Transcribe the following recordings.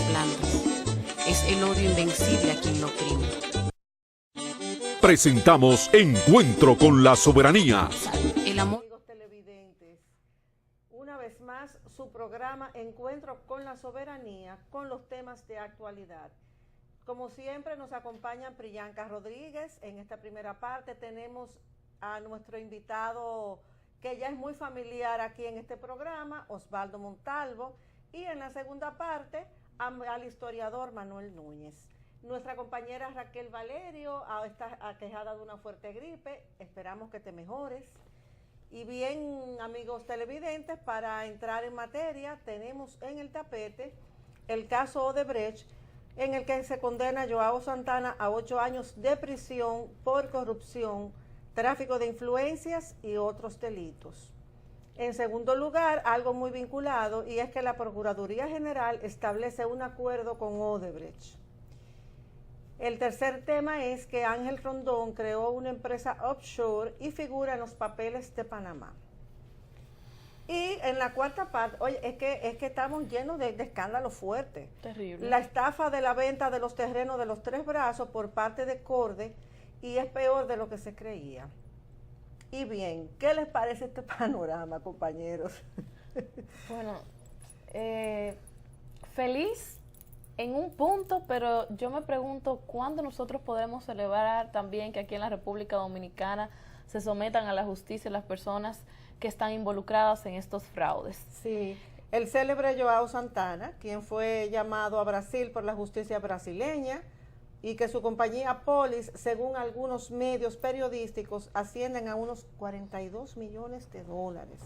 blandos. Es el odio invencible a quien lo oprime. Presentamos Encuentro con la Soberanía. El amor. Amigos televidentes, una vez más su programa Encuentro con la Soberanía con los temas de actualidad. Como siempre nos acompaña Priyanka Rodríguez. En esta primera parte tenemos a nuestro invitado que ya es muy familiar aquí en este programa, Osvaldo Montalvo, y en la segunda parte al historiador Manuel Núñez. Nuestra compañera Raquel Valerio está aquejada de una fuerte gripe, esperamos que te mejores. Y bien, amigos televidentes, para entrar en materia, tenemos en el tapete el caso Odebrecht, en el que se condena a Joao Santana a 8 años de prisión por corrupción, tráfico de influencias y otros delitos. En segundo lugar, algo muy vinculado, y es que la Procuraduría General establece un acuerdo con Odebrecht. El tercer tema es que Ángel Rondón creó una empresa offshore y figura en los papeles de Panamá. Y en la cuarta parte, oye, es que estamos llenos de escándalos fuertes. Terrible. La estafa de la venta de los terrenos de los Tres Brazos por parte de Corde, y es peor de lo que se creía. Y bien, ¿qué les parece este panorama, compañeros? Bueno, feliz en un punto, pero yo me pregunto cuándo nosotros podremos celebrar también que aquí en la República Dominicana se sometan a la justicia las personas que están involucradas en estos fraudes. Sí, el célebre Joao Santana, quien fue llamado a Brasil por la justicia brasileña, y que su compañía Polis, según algunos medios periodísticos, ascienden a unos 42 millones de dólares.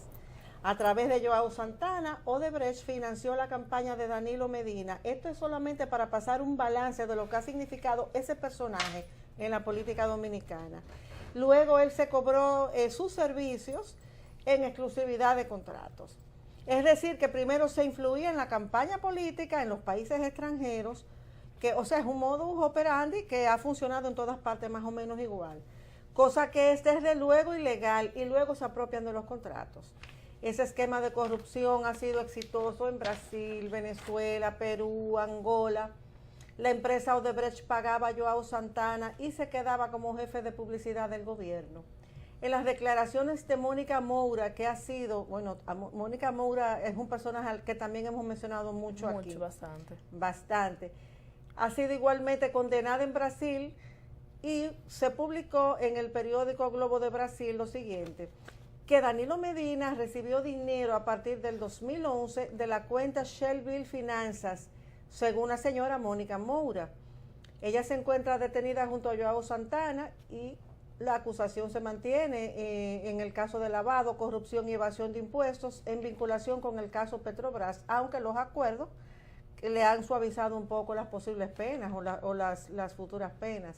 A través de Joao Santana, Odebrecht financió la campaña de Danilo Medina. Esto es solamente para pasar un balance de lo que ha significado ese personaje en la política dominicana. Luego él se cobró sus servicios en exclusividad de contratos. Es decir, que primero se influía en la campaña política en los países extranjeros, que, o sea, es un modus operandi que ha funcionado en todas partes más o menos igual, cosa que es desde luego ilegal, y luego se apropian de los contratos. Ese esquema de corrupción ha sido exitoso en Brasil, Venezuela, Perú, Angola. La empresa Odebrecht pagaba a Joao Santana y se quedaba como jefe de publicidad del gobierno. En las declaraciones de Mónica Moura, que ha sido, bueno, Mónica Moura es un personaje al que también hemos mencionado mucho aquí. Bastante. Ha sido igualmente condenada en Brasil, y se publicó en el periódico Globo de Brasil lo siguiente: que Danilo Medina recibió dinero a partir del 2011 de la cuenta Shellville Finanzas, según la señora Mónica Moura. Ella se encuentra detenida junto a Joao Santana, y la acusación se mantiene en el caso de lavado, corrupción y evasión de impuestos en vinculación con el caso Petrobras, aunque los acuerdos le han suavizado un poco las posibles penas o las futuras penas.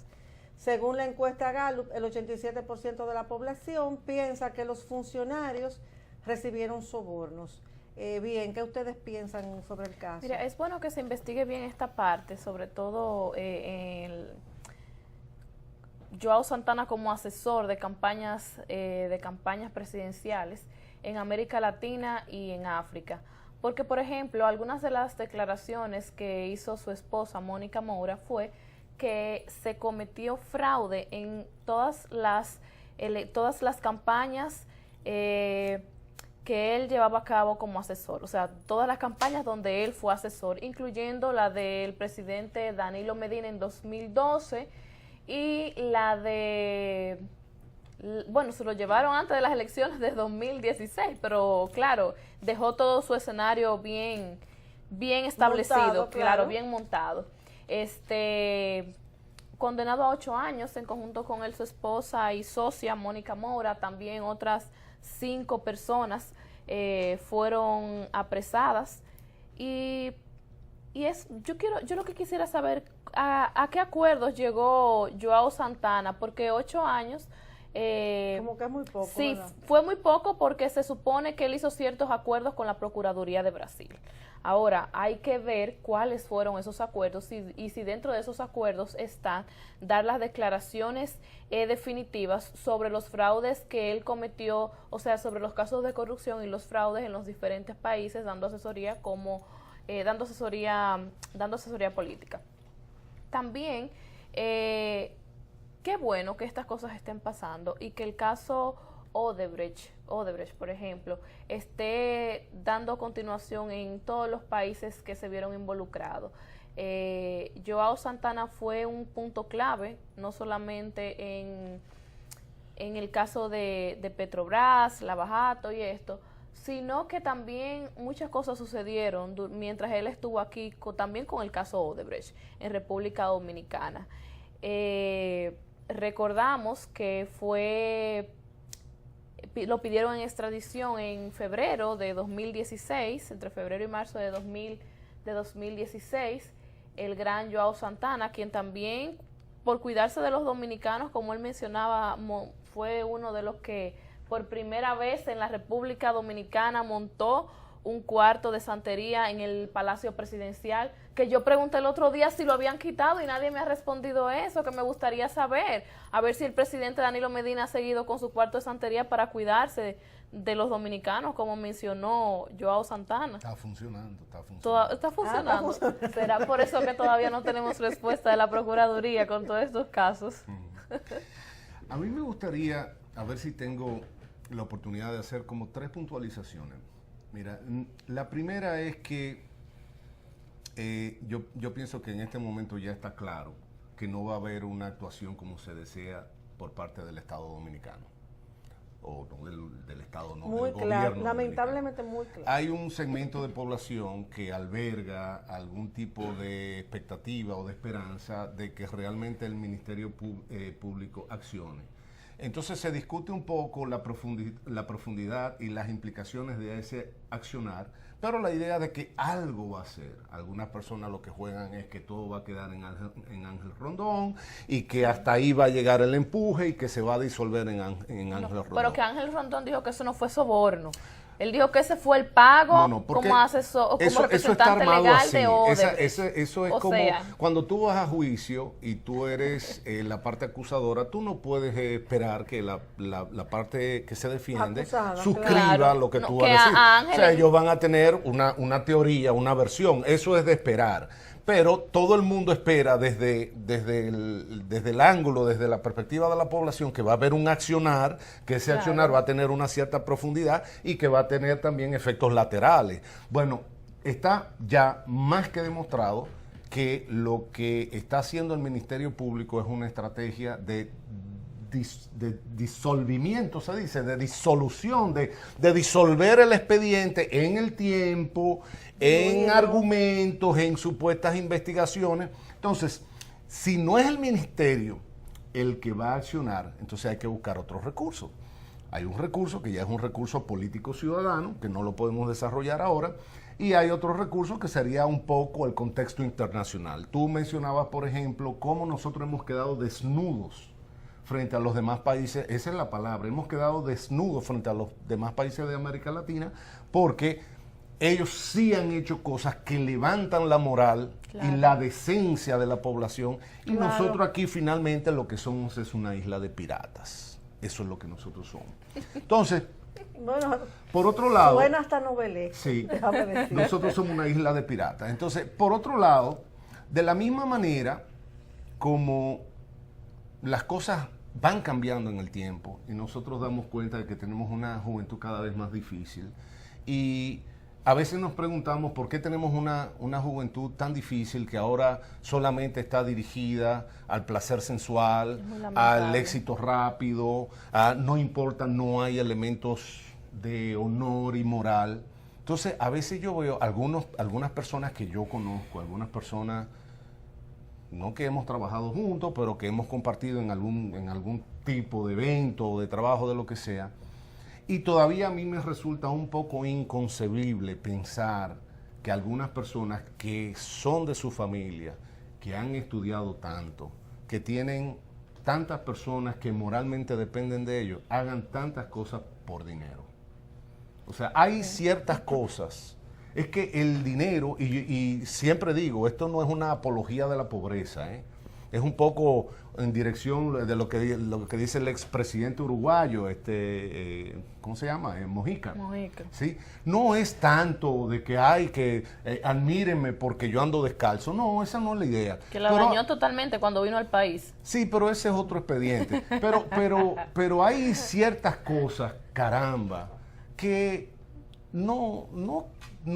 Según la encuesta Gallup, el 87% de la población piensa que los funcionarios recibieron sobornos. Bien, ¿qué ustedes piensan sobre el caso? Mira, es bueno que se investigue bien esta parte, sobre todo Joao Santana como asesor de campañas presidenciales en América Latina y en África. Porque, por ejemplo, algunas de las declaraciones que hizo su esposa, Mónica Moura, fue que se cometió fraude en todas las campañas que él llevaba a cabo como asesor. O sea, todas las campañas donde él fue asesor, incluyendo la del presidente Danilo Medina en 2012 y la de... Bueno, se lo llevaron antes de las elecciones de 2016, pero claro, dejó todo su escenario bien establecido, montado, claro, bien montado. Condenado a 8 años en conjunto con él, su esposa y socia Mónica Moura, también otras 5 personas fueron apresadas, y yo lo que quisiera saber, ¿a qué acuerdos llegó Joao Santana? Porque 8 años... como que es muy poco, sí, ¿verdad? fue muy poco, porque se supone que él hizo ciertos acuerdos con la Procuraduría de Brasil. Ahora, hay que ver cuáles fueron esos acuerdos y si dentro de esos acuerdos están dar las declaraciones definitivas sobre los fraudes que él cometió, o sea, sobre los casos de corrupción y los fraudes en los diferentes países, dando asesoría como dando asesoría política. También, qué bueno que estas cosas estén pasando y que el caso Odebrecht, por ejemplo, esté dando continuación en todos los países que se vieron involucrados. Joao Santana fue un punto clave, no solamente en el caso de Petrobras, Lavajato y esto, sino que también muchas cosas sucedieron mientras él estuvo aquí, también con el caso Odebrecht en República Dominicana. Recordamos que lo pidieron en extradición en febrero de 2016, entre febrero y marzo de 2016, el gran Joao Santana, quien también, por cuidarse de los dominicanos, como él mencionaba, fue uno de los que por primera vez en la República Dominicana montó un cuarto de santería en el Palacio Presidencial, que yo pregunté el otro día si lo habían quitado y nadie me ha respondido eso, que me gustaría saber, a ver si el presidente Danilo Medina ha seguido con su cuarto de santería para cuidarse de los dominicanos, como mencionó Joao Santana. Está funcionando. Está funcionando. ¿Será por eso que todavía no tenemos respuesta de la Procuraduría con todos estos casos? A mí me gustaría, a ver si tengo la oportunidad de hacer como 3 puntualizaciones. Mira, la primera es que yo pienso que en este momento ya está claro que no va a haber una actuación como se desea por parte del Estado Dominicano, o no del Estado, no muy del claro, gobierno lamentablemente dominicano. muy claro. Hay un segmento de población que alberga algún tipo de expectativa o de esperanza de que realmente el Ministerio Público accione. Entonces se discute un poco la profundidad y las implicaciones de ese accionar, pero la idea de que algo va a ser. Algunas personas lo que juegan es que todo va a quedar en Ángel Rondón y que hasta ahí va a llegar el empuje y que se va a disolver en Ángel Rondón. Pero que Ángel Rondón dijo que eso no fue soborno. Él dijo que ese fue el pago como asesor, como representante legal de Odebrecht. Eso es como cuando tú vas a juicio y tú eres la parte acusadora, tú no puedes esperar que la parte que se defiende acusada, suscriba lo que tú vas a decir. O sea, ellos van a tener una teoría, una versión. Eso es de esperar. Pero todo el mundo espera desde el ángulo, desde la perspectiva de la población, que va a haber un accionar, que ese accionar va a tener una cierta profundidad y que va a tener también efectos laterales. Bueno, está ya más que demostrado que lo que está haciendo el Ministerio Público es una estrategia de disolvimiento, se dice, de disolución, de disolver el expediente en el tiempo, en argumentos, en supuestas investigaciones. Entonces, si no es el ministerio el que va a accionar, entonces hay que buscar otros recursos. Hay un recurso que ya es un recurso político ciudadano, que no lo podemos desarrollar ahora, y hay otro recurso que sería un poco el contexto internacional. Tú mencionabas, por ejemplo, cómo nosotros hemos quedado desnudos frente a los demás países. Esa es la palabra, hemos quedado desnudos frente a los demás países de América Latina, porque ellos sí han hecho cosas que levantan la moral y la decencia de la población, y nosotros aquí finalmente lo que somos es una isla de piratas. Eso es lo que nosotros somos. Entonces, bueno, por otro lado, suena hasta novelesco, sí, nosotros somos una isla de piratas. Entonces, por otro lado, de la misma manera como las cosas van cambiando en el tiempo y nosotros damos cuenta de que tenemos una juventud cada vez más difícil, y a veces nos preguntamos por qué tenemos una juventud tan difícil que ahora solamente está dirigida al placer sensual, al éxito rápido, no importa, no hay elementos de honor y moral. Entonces, a veces yo veo algunas personas que yo conozco, algunas personas no que hemos trabajado juntos, pero que hemos compartido en algún tipo de evento o de trabajo, de lo que sea. Y todavía a mí me resulta un poco inconcebible pensar que algunas personas que son de su familia, que han estudiado tanto, que tienen tantas personas que moralmente dependen de ellos, hagan tantas cosas por dinero. O sea, hay ciertas cosas. Es que el dinero, y siempre digo, esto no es una apología de la pobreza, es un poco en dirección de lo que dice el expresidente uruguayo, ¿cómo se llama? Mojica. Mojica. ¿Sí? No es tanto de que hay que admírenme porque yo ando descalzo. No, esa no es la idea. Que la dañó totalmente cuando vino al país. Sí, pero ese es otro expediente. Pero hay ciertas cosas, caramba, que no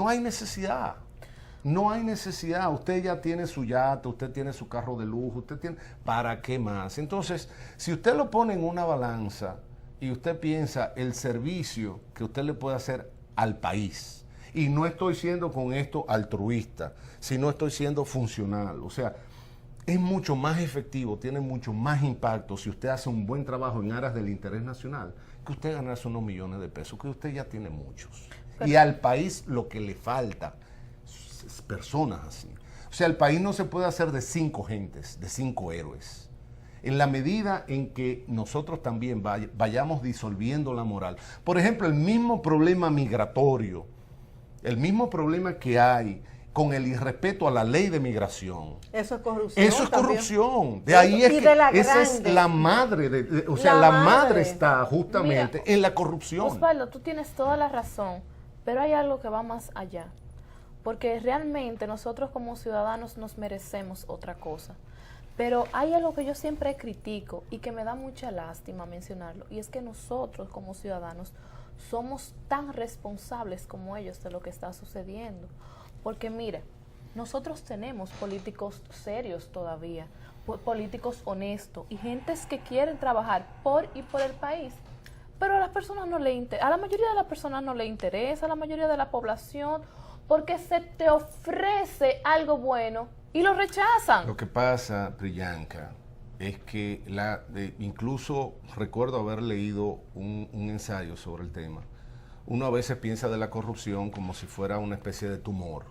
hay necesidad. No hay necesidad. Usted ya tiene su yate, usted tiene su carro de lujo, usted tiene... ¿Para qué más? Entonces, si usted lo pone en una balanza y usted piensa el servicio que usted le puede hacer al país, y no estoy siendo con esto altruista, sino estoy siendo funcional, o sea, es mucho más efectivo, tiene mucho más impacto si usted hace un buen trabajo en aras del interés nacional, que usted ganarse unos millones de pesos, que usted ya tiene muchos. Y al país lo que le falta es personas así. O sea, el país no se puede hacer de 5 gentes, de 5 héroes. En la medida en que nosotros también vayamos disolviendo la moral. Por ejemplo, el mismo problema migratorio, el mismo problema que hay con el irrespeto a la ley de migración. Eso es corrupción. Eso es también. corrupción. De ahí es que esa es la madre, o sea, la madre está justamente en la corrupción. Osvaldo, tú tienes toda la razón, pero hay algo que va más allá. Porque realmente nosotros como ciudadanos nos merecemos otra cosa. Pero hay algo que yo siempre critico y que me da mucha lástima mencionarlo, y es que nosotros como ciudadanos somos tan responsables como ellos de lo que está sucediendo. Porque mira, nosotros tenemos políticos serios todavía, políticos honestos y gentes que quieren trabajar por y por el país. Pero a las personas no le interesa, a la mayoría de las personas no le interesa, a la mayoría de la población, porque se te ofrece algo bueno y lo rechazan. Lo que pasa, Priyanka, es que incluso recuerdo haber leído un ensayo sobre el tema. Uno a veces piensa de la corrupción como si fuera una especie de tumor,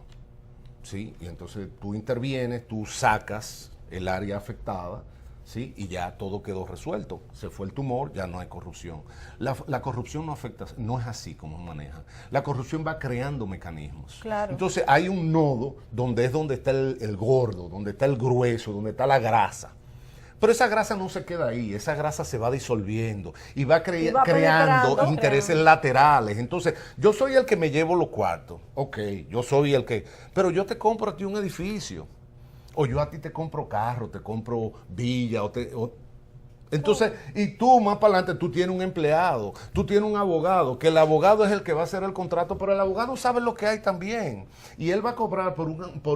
¿sí? Y entonces tú intervienes, tú sacas el área afectada, ¿sí? Y ya todo quedó resuelto. Se fue el tumor, ya no hay corrupción. La corrupción no afecta, no es así como maneja. La corrupción va creando mecanismos. Claro. Entonces hay un nodo donde está el gordo, donde está el grueso, donde está la grasa. Pero esa grasa no se queda ahí, esa grasa se va disolviendo y va creando intereses laterales. Entonces, yo soy el que me llevo los cuartos, ok, yo soy el que... Pero yo te compro a ti un edificio, o yo a ti te compro carro, te compro villa, entonces, y tú más para adelante, tú tienes un empleado, tú tienes un abogado, que el abogado es el que va a hacer el contrato, pero el abogado sabe lo que hay también. Y él va a cobrar por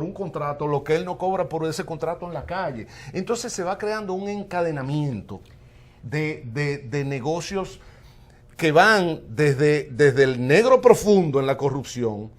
un contrato lo que él no cobra por ese contrato en la calle. Entonces se va creando un encadenamiento de negocios que van desde el negro profundo en la corrupción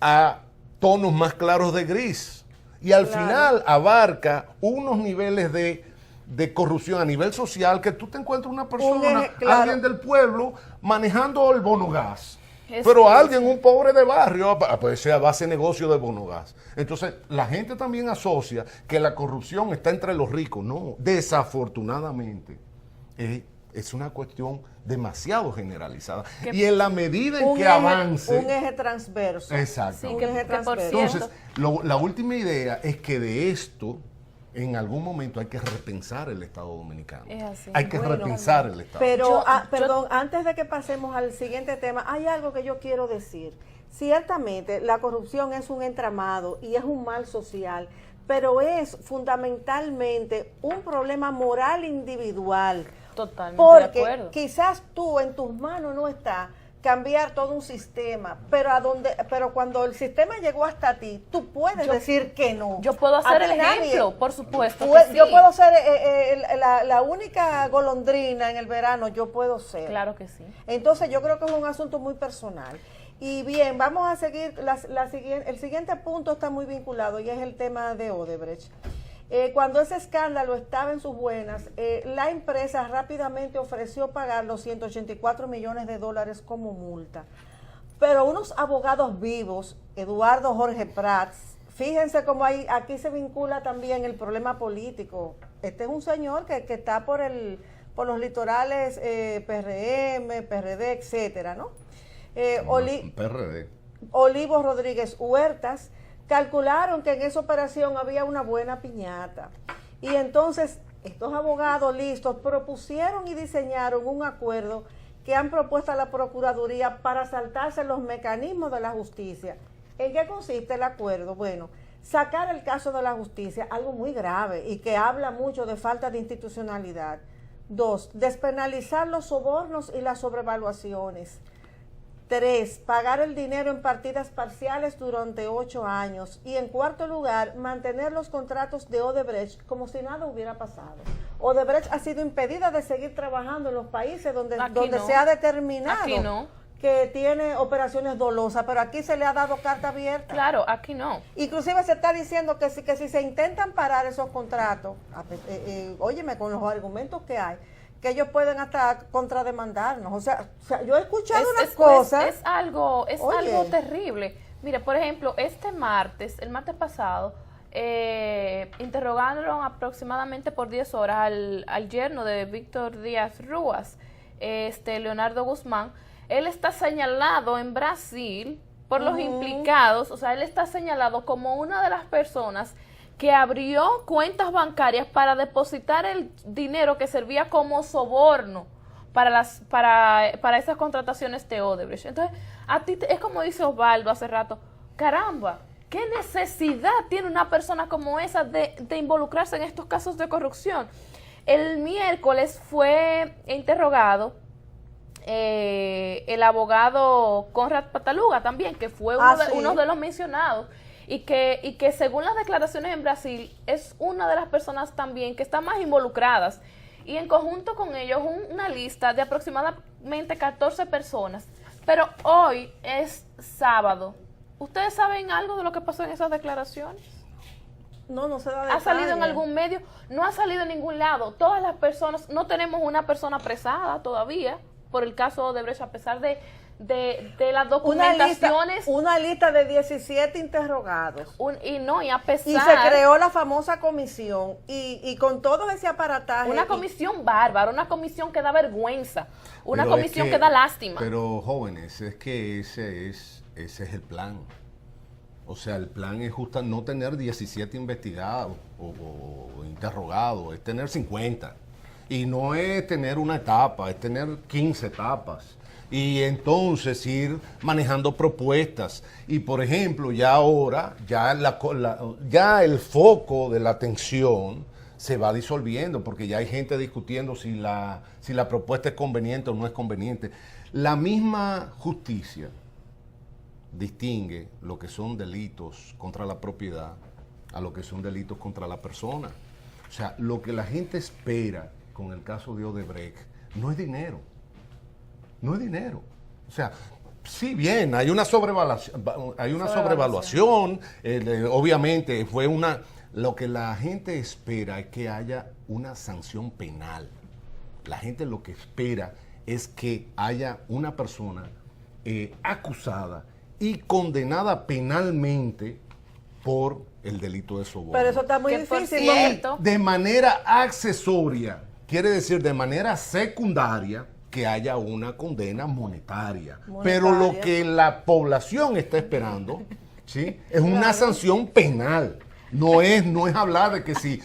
a tonos más claros de gris. Y al final abarca unos niveles de corrupción a nivel social, que tú te encuentras una persona, alguien del pueblo, manejando el bono gas. Pero alguien, un pobre de barrio, pues sea base negocio de bono gas. Entonces, la gente también asocia que la corrupción está entre los ricos. No, desafortunadamente, es una cuestión demasiado generalizada. Y en la medida en que avance... Un eje transverso. Exacto. Sí, un eje transverso. Entonces, la última idea es que de esto... En algún momento hay que repensar el Estado Dominicano. Es así. Hay que repensar el Estado. Pero, perdón, antes de que pasemos al siguiente tema, hay algo que yo quiero decir. Ciertamente, la corrupción es un entramado y es un mal social, pero es fundamentalmente un problema moral individual. Totalmente de acuerdo. Porque quizás tú en tus manos no está cambiar todo un sistema, pero cuando el sistema llegó hasta ti, tú puedes decir que no. Yo puedo hacer el ejemplo, por supuesto. Yo puedo ser la única golondrina en el verano, yo puedo ser. Claro que sí. Entonces yo creo que es un asunto muy personal. Y bien, vamos a seguir, el siguiente punto está muy vinculado y es el tema de Odebrecht. Cuando ese escándalo estaba en sus buenas, la empresa rápidamente ofreció pagar los $184 millones como multa. Pero unos abogados vivos, Eduardo Jorge Prats, fíjense cómo aquí se vincula también el problema político. Este es un señor que está por los litorales PRM, PRD, etcétera, ¿no? PRD. Olivo Rodríguez Huertas. Calcularon que en esa operación había una buena piñata Y entonces estos abogados listos propusieron y diseñaron un acuerdo que han propuesto a la Procuraduría para saltarse los mecanismos de la justicia. ¿En qué consiste el acuerdo? Bueno, sacar el caso de la justicia, algo muy grave y que habla mucho de falta de institucionalidad. 2, despenalizar los sobornos y las sobrevaluaciones. 3, pagar el dinero en partidas parciales durante 8 años. Y en cuarto lugar, mantener los contratos de Odebrecht como si nada hubiera pasado. Odebrecht ha sido impedida de seguir trabajando en los países donde no. se ha determinado Aquí no. que tiene operaciones dolosas, pero aquí se le ha dado carta abierta. Claro, aquí no. Inclusive se está diciendo que si se intentan parar esos contratos, óyeme, con los argumentos que hay, que ellos pueden hasta contrademandarnos. O sea yo he escuchado unas cosas. Es algo terrible. Mire, por ejemplo, el martes pasado, interrogaron aproximadamente por 10 horas al yerno de Víctor Díaz Ruas, Leonardo Guzmán. Él está señalado en Brasil por los implicados, o sea, él está señalado como una de las personas que abrió cuentas bancarias para depositar el dinero que servía como soborno para esas contrataciones de Odebrecht. Entonces, a ti es como dice Osvaldo hace rato, caramba, ¿qué necesidad tiene una persona como esa de involucrarse en estos casos de corrupción? El miércoles fue interrogado el abogado Conrad Pataluga también, que fue uno de los mencionados, y que según las declaraciones en Brasil es una de las personas también que están más involucradas, y en conjunto con ellos una lista de aproximadamente 14 personas. Pero hoy es sábado. ¿Ustedes saben algo de lo que pasó en esas declaraciones? No se da detalle. ¿Ha salido en algún medio? No ha salido en ningún lado. Todas las personas, no tenemos una persona apresada todavía por el caso Odebrecht, a pesar de las documentaciones. Una lista de 17 interrogados. Y a pesar... Y se creó la famosa comisión. Y con todo ese aparataje... Una comisión bárbara, una comisión que da vergüenza, una comisión que da lástima. Pero, jóvenes, es que ese es el plan. O sea, el plan es justo no tener 17 investigados o interrogados, es tener 50. Y no es tener una etapa, es tener 15 etapas. Y entonces ir manejando propuestas. Y por ejemplo, ya ahora, ya el foco de la atención se va disolviendo, porque ya hay gente discutiendo si la propuesta es conveniente o no es conveniente. La misma justicia distingue lo que son delitos contra la propiedad a lo que son delitos contra la persona. O sea, lo que la gente espera con el caso de Odebrecht no es dinero. No es dinero. O sea, sí, bien, hay una sobrevaluación, obviamente lo que la gente espera es que haya una sanción penal. La gente lo que espera es que haya una persona acusada y condenada penalmente por el delito de soborno. Pero eso está muy difícil. De manera accesoria, quiere decir de manera secundaria, que haya una condena monetaria. Pero lo que la población está esperando, ¿sí?, es una sanción penal. No es hablar de que si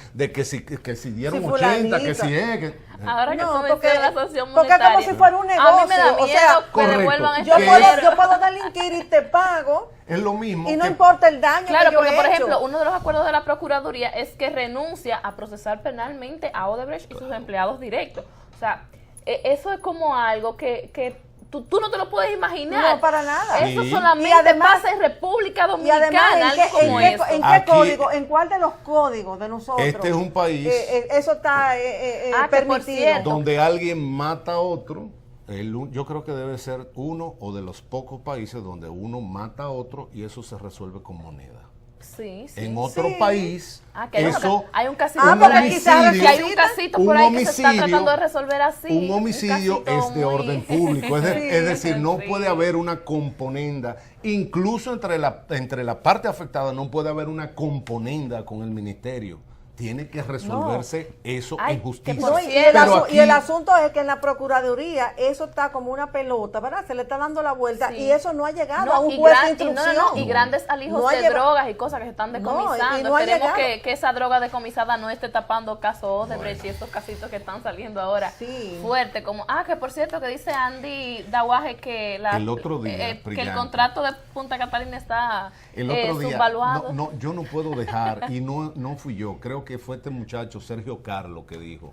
dieron 80, que si es... Que, ahora que no, tú porque la sanción porque es como si fuera un negocio. A mí me da miedo que devuelvan yo este puedo delinquir y te pago. Es lo mismo. Y no importa el daño claro, que yo porque he por hecho. ejemplo, uno de los acuerdos de la Procuraduría es que renuncia a procesar penalmente a Odebrecht y sus empleados directos. O sea, eso es como algo que tú no te lo puedes imaginar. No, para nada. Eso Sí. solamente además, pasa en República Y Dominicana, además, algo como eso. ¿en qué Aquí- código? ¿En cuál de los códigos de nosotros? Este es un país eso está Que por permitido. cierto, donde alguien mata a otro. Yo creo que debe ser uno o de los pocos países donde uno mata a otro y eso se resuelve con moneda. Sí. En otro Sí. país, Que eso... hay un casito Ah, por porque ahí. quizás Que hay un casito por ahí que se está tratando de resolver así. Un homicidio casito es de muy- orden público, es decir, no Sí. puede haber una componenda, incluso entre la parte afectada no puede haber una componenda con el ministerio. tiene que resolverse eso Ay, en que justicia. por No, cierto- y el asunto es que en la Procuraduría eso está como una pelota, ¿verdad? Se le está dando la vuelta Sí. y eso no ha llegado No, a un y juez de gran- y instrucción. y grandes alijos No ha de llegado. drogas y cosas que se están No, y decomisando. no ha Esperemos llegado. que esa droga decomisada no esté tapando casos Odebrecht y estos casitos que están saliendo ahora Sí. fuerte. Como, que por cierto, que dice Andy Dawaje que, El otro día, que el brillante. contrato de Punta Catalina está El otro día, subvaluado. yo no puedo dejar, y no fui yo, creo que fue este muchacho Sergio Carlos que dijo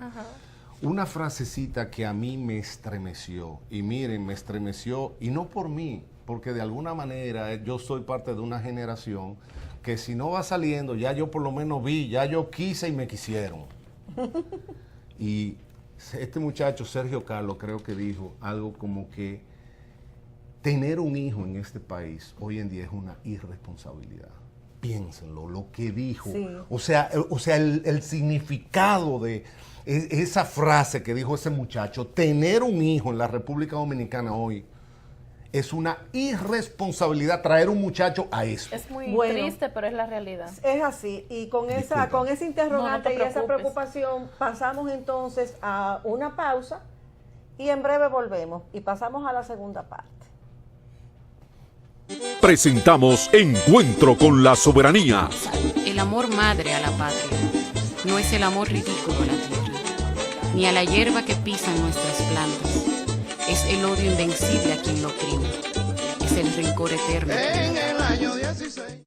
una frasecita que a mí me estremeció, y miren, me estremeció, y no por mí, porque de alguna manera yo soy parte de una generación que si no va saliendo, ya yo por lo menos vi, ya yo quise y me quisieron. Y este muchacho Sergio Carlos creo que dijo algo como que tener un hijo en este país hoy en día es una irresponsabilidad. Piénsenlo, lo que dijo. Sí. O sea, el significado de esa frase que dijo ese muchacho, tener un hijo en la República Dominicana hoy, es una irresponsabilidad traer un muchacho a eso. Es muy Bueno. triste, pero es la realidad. Es así, y con Disculpa. ese interrogante No, no te y esa preocupes. preocupación pasamos entonces a una pausa y en breve volvemos y pasamos a la segunda parte. Presentamos Encuentro con la Soberanía. El amor madre a la patria no es el amor ridículo a la tierra, ni a la hierba que pisan nuestras plantas. Es el odio invencible a quien lo oprime. Es el rencor eterno. En el año 16.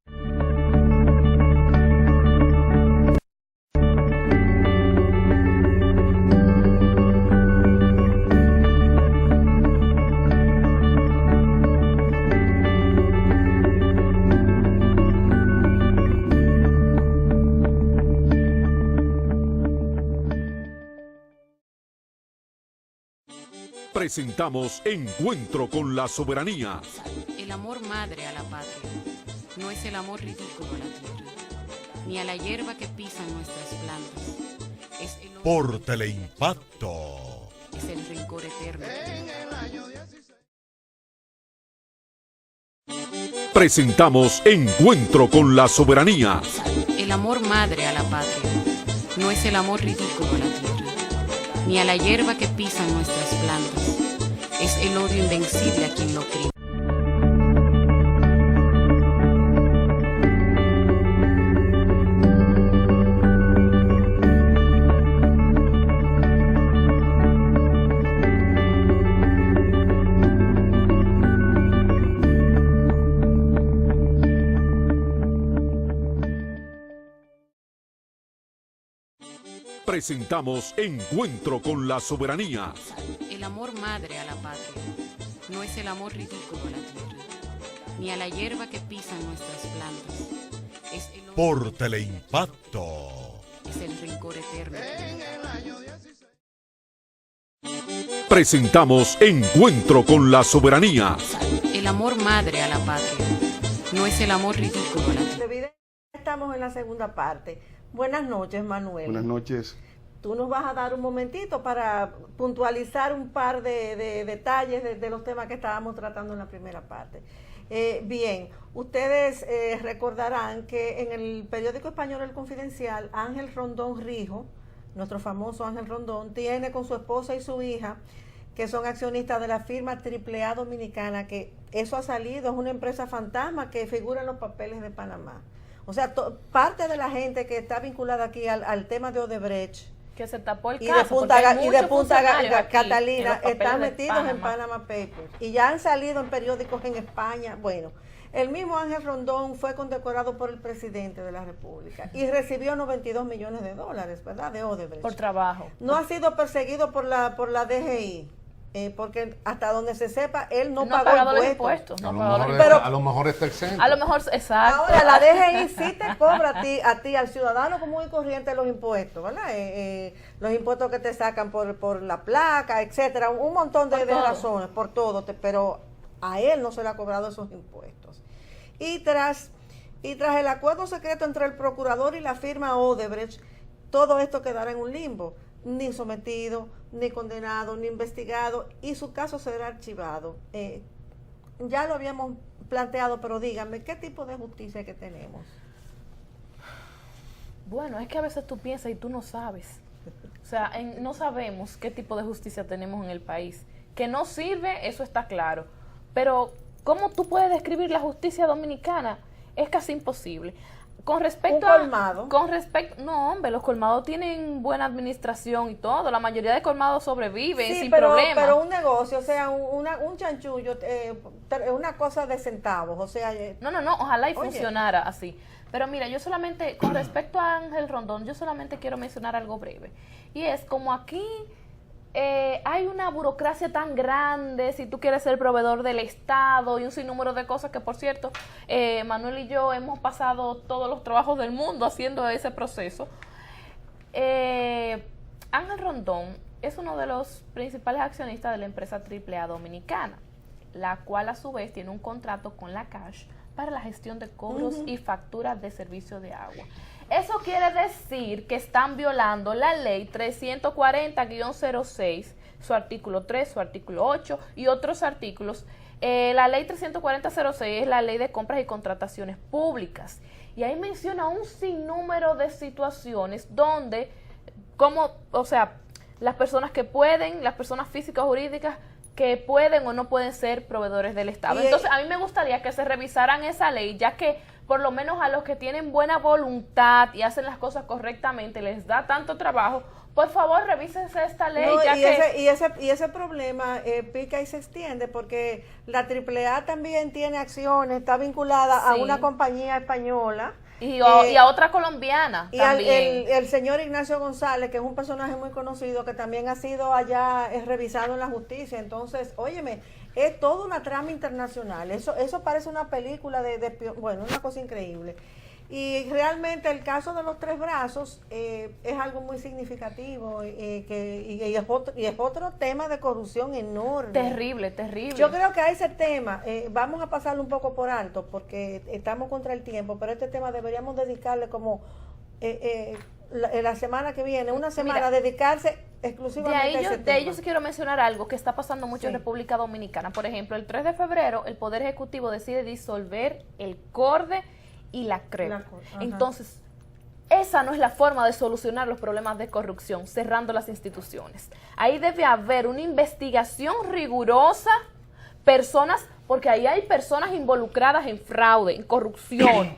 Presentamos Encuentro con la Soberanía. El amor madre a la patria no es el amor ridículo a la tierra, ni a la hierba que pisan nuestras plantas. Es el odio Por Teleimpacto. es el rencor eterno. En el año 16. Presentamos Encuentro con la Soberanía. El amor madre a la patria no es el amor ridículo a la tierra, ni a la hierba que pisan nuestras plantas. Es el odio invencible a quien lo oprime. Presentamos Encuentro con la Soberanía. El amor madre a la patria no es el amor ridículo a la tierra, ni a la hierba que pisan nuestras plantas. Es el odio Por Teleimpacto. es el rencor eterno. En el año 16. Presentamos Encuentro con la Soberanía. El amor madre a la patria no es el amor ridículo a la tierra. Estamos en la segunda parte. Buenas noches, Manuel. Buenas noches. Tú nos vas a dar un momentito para puntualizar un par de detalles de los temas que estábamos tratando en la primera parte. Bien, ustedes recordarán que en el periódico español El Confidencial, Ángel Rondón Rijo, nuestro famoso Ángel Rondón, tiene con su esposa y su hija, que son accionistas de la firma AAA Dominicana, que eso ha salido, es una empresa fantasma que figura en los papeles de Panamá. O sea, parte de la gente que está vinculada aquí al tema de Odebrecht Que se tapó el y caso. de Punta, porque hay y de muchos Punta funcionarios aquí en Catalina los papeles están de metidos en Panamá. Panama Papers y ya han salido en periódicos en España. Bueno, el mismo Ángel Rondón fue condecorado por el presidente de la República y recibió 92 millones de dólares, ¿verdad? De Odebrecht. Por trabajo. No ha sido perseguido por la DGI, porque hasta donde se sepa, él no ha pagó pagado los impuestos. impuestos. A No lo ha pagado mejor los está- Pero- a lo mejor está exento. A lo mejor, exacto. Ahora, la DGI sí te cobra a ti, al ciudadano común y corriente, los impuestos, ¿verdad? Los impuestos que te sacan por la placa, etcétera, un montón de Por todo. razones, por todo, pero a él no se le ha cobrado esos impuestos. Y tras el acuerdo secreto entre el procurador y la firma Odebrecht, todo esto quedará en un limbo, ni sometido, ni condenado, ni investigado, y su caso será archivado. Ya lo habíamos planteado, pero díganme, ¿qué tipo de justicia que tenemos? Bueno, es que a veces tú piensas y tú no sabes. O sea, no sabemos qué tipo de justicia tenemos en el país. Que no sirve, eso está claro. Pero, ¿cómo tú puedes describir la justicia dominicana? Es casi imposible. Con respecto ¿Un colmado? No, hombre, los colmados tienen buena administración y todo. La mayoría de colmados sobreviven Sí, sin pero problema. un negocio, o sea, un chanchullo, una cosa de centavos, o sea... No, ojalá y Oye. funcionara así. Pero mira, yo solamente, con respecto a Ángel Rondón, yo solamente quiero mencionar algo breve. Y es como aquí hay una burocracia tan grande, si tú quieres ser proveedor del Estado y un sinnúmero de cosas que, por cierto, Manuel y yo hemos pasado todos los trabajos del mundo haciendo ese proceso. Ángel Rondón es uno de los principales accionistas de la empresa AAA Dominicana, la cual a su vez tiene un contrato con la Cash para la gestión de cobros y facturas de servicio de agua. Eso quiere decir que están violando la ley 340-06, su artículo 3, su artículo 8 y otros artículos. La ley 340-06 es la ley de compras y contrataciones públicas. Y ahí menciona un sinnúmero de situaciones donde, las personas que pueden, las personas físicas o jurídicas que pueden o no pueden ser proveedores del Estado. Entonces, a mí me gustaría que se revisaran esa ley, ya que por lo menos a los que tienen buena voluntad y hacen las cosas correctamente, les da tanto trabajo, por favor, revísense esta ley. No, ya y ese problema pica y se extiende porque la AAA también tiene acciones, está vinculada a Sí. una compañía española. y a otra colombiana Y también. el señor Ignacio González, que es un personaje muy conocido, que también ha sido allá revisado en la justicia. Entonces, óyeme, es toda una trama internacional. Eso parece una película bueno, una cosa increíble. Y realmente el caso de los tres brazos es algo muy significativo y es otro tema de corrupción enorme. Terrible, terrible. Yo creo que a ese tema vamos a pasarlo un poco por alto porque estamos contra el tiempo, pero este tema deberíamos dedicarle como la semana que viene, una semana, Mira, dedicarse exclusivamente a ese tema. De ellos quiero mencionar algo que está pasando mucho en Sí. República Dominicana. Por ejemplo, el 3 de febrero el Poder Ejecutivo decide disolver el CORDE y la CREP. Ajá. Entonces, esa no es la forma de solucionar los problemas de corrupción, cerrando las instituciones. Ahí debe haber una investigación rigurosa, porque ahí hay personas involucradas en fraude, en corrupción.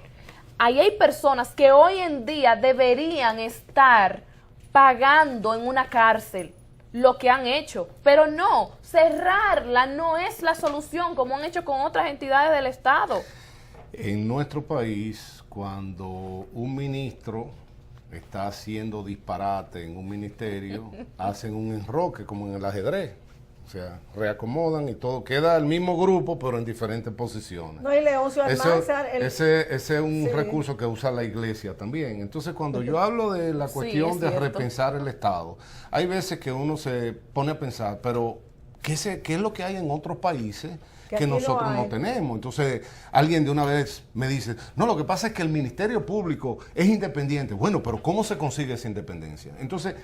Ahí hay personas que hoy en día deberían estar pagando en una cárcel lo que han hecho, pero no, cerrarla no es la solución como han hecho con otras entidades del Estado. En nuestro país, cuando un ministro está haciendo disparate en un ministerio, hacen un enroque como en el ajedrez. O sea, reacomodan y todo. Queda el mismo grupo, pero en diferentes posiciones. No, y Leoncio Almanzar, Ese es un Sí. recurso que usa la iglesia también. Entonces, cuando yo hablo de la Sí, cuestión es de cierto. repensar el Estado, hay veces que uno se pone a pensar, pero ¿qué es lo que hay en otros países Que que aquí no nosotros no hay? tenemos? Entonces, alguien de una vez me dice, no, lo que pasa es que el Ministerio Público es independiente. Bueno, pero ¿cómo se consigue esa independencia? Entonces,